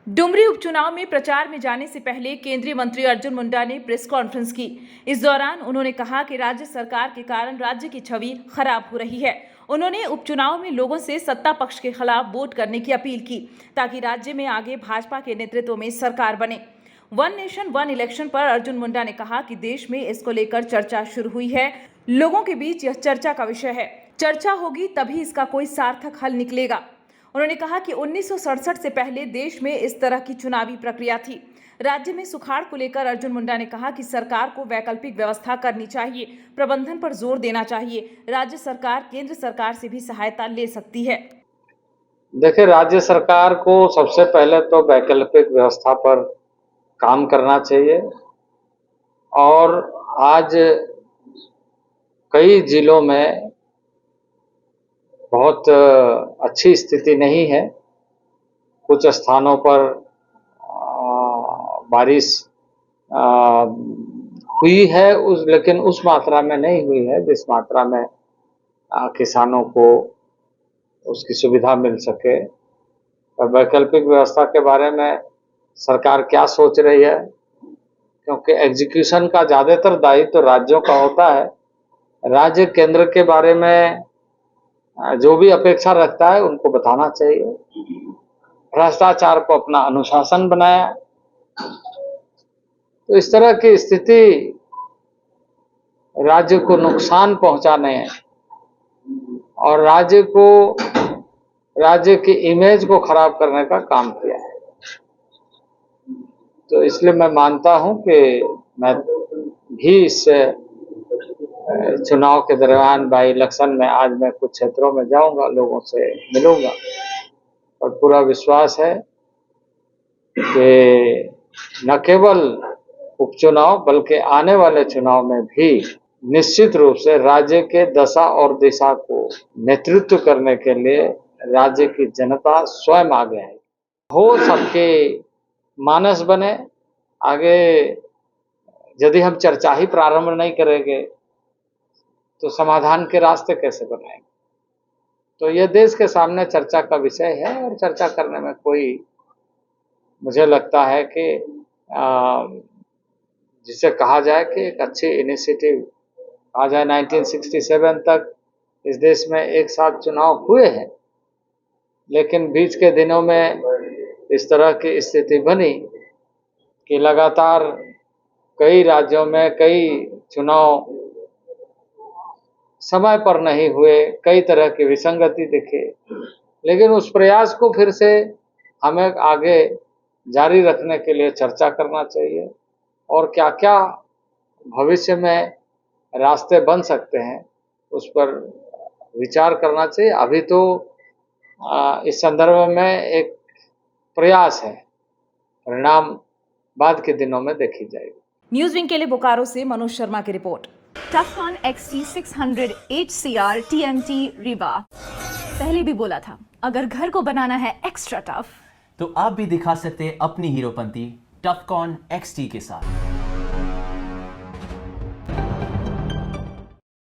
डुमरी उपचुनाव में प्रचार में जाने से पहले केंद्रीय मंत्री अर्जुन मुंडा ने प्रेस कॉन्फ्रेंस की। इस दौरान उन्होंने कहा कि राज्य सरकार के कारण राज्य की छवि खराब हो रही है। उन्होंने उपचुनाव में लोगों से सत्ता पक्ष के खिलाफ वोट करने की अपील की ताकि राज्य में आगे भाजपा के नेतृत्व में सरकार बने। वन नेशन वन इलेक्शन पर अर्जुन मुंडा ने कहा कि देश में इसको लेकर चर्चा शुरू हुई है। लोगों के बीच यह चर्चा का विषय है। चर्चा होगी तभी इसका कोई सार्थक हल निकलेगा। उन्होंने कहा कि 1967 से पहले देश में इस तरह की चुनावी प्रक्रिया थी। राज्य में सुखाड़ को लेकर अर्जुन मुंडा ने कहा कि सरकार को वैकल्पिक व्यवस्था करनी चाहिए, प्रबंधन पर जोर देना चाहिए। राज्य सरकार केंद्र सरकार से भी सहायता ले सकती है। देखिए, राज्य सरकार को सबसे पहले तो वैकल्पिक व्यवस्था पर काम करना चाहिए और आज कई जिलों में बहुत अच्छी स्थिति नहीं है। कुछ स्थानों पर बारिश हुई है लेकिन उस मात्रा में नहीं हुई है जिस मात्रा में किसानों को उसकी सुविधा मिल सके। और वैकल्पिक व्यवस्था के बारे में सरकार क्या सोच रही है, क्योंकि एग्जीक्यूशन का ज़्यादातर दायित्व तो राज्यों का होता है। राज्य केंद्र के बारे में जो भी अपेक्षा रखता है उनको बताना चाहिए। भ्रष्टाचार को अपना अनुशासन बनाया, तो इस तरह की स्थिति राज्य को नुकसान पहुंचाने और राज्य की इमेज को खराब करने का काम किया है। तो इसलिए मैं मानता हूं कि मैं भी इस चुनाव के दरमियान बाई इलेक्शन में आज मैं कुछ क्षेत्रों में जाऊंगा, लोगों से मिलूंगा और पूरा विश्वास है कि न केवल उपचुनाव बल्कि आने वाले चुनाव में भी निश्चित रूप से राज्य के दशा और दिशा को नेतृत्व करने के लिए राज्य की जनता स्वयं आगे आए, हो सबके मानस बने। आगे यदि हम चर्चा ही प्रारंभ नहीं करेंगे तो समाधान के रास्ते कैसे बनाएंगे। तो यह देश के सामने चर्चा का विषय है और चर्चा करने में कोई, मुझे लगता है कि जिसे कहा जाए कि एक अच्छी इनिशिएटिव आ जाए। 1967 तक इस देश में एक साथ चुनाव हुए हैं, लेकिन बीच के दिनों में इस तरह की स्थिति बनी कि लगातार कई राज्यों में कई चुनाव समय पर नहीं हुए, कई तरह की विसंगति दिखे। लेकिन उस प्रयास को फिर से हमें आगे जारी रखने के लिए चर्चा करना चाहिए और क्या क्या भविष्य में रास्ते बन सकते हैं उस पर विचार करना चाहिए। अभी तो इस संदर्भ में एक प्रयास है, परिणाम बाद के दिनों में देखी जाएगी। न्यूज़ विंग के लिए बोकारो से मनोज शर्मा की report. टफकॉन XT600 HCR TMT Rewa. पहले भी बोला था, अगर घर को बनाना है एक्स्ट्रा टफ तो आप भी दिखा सकते हैं अपनी हीरोपंती टफकॉन XT के साथ।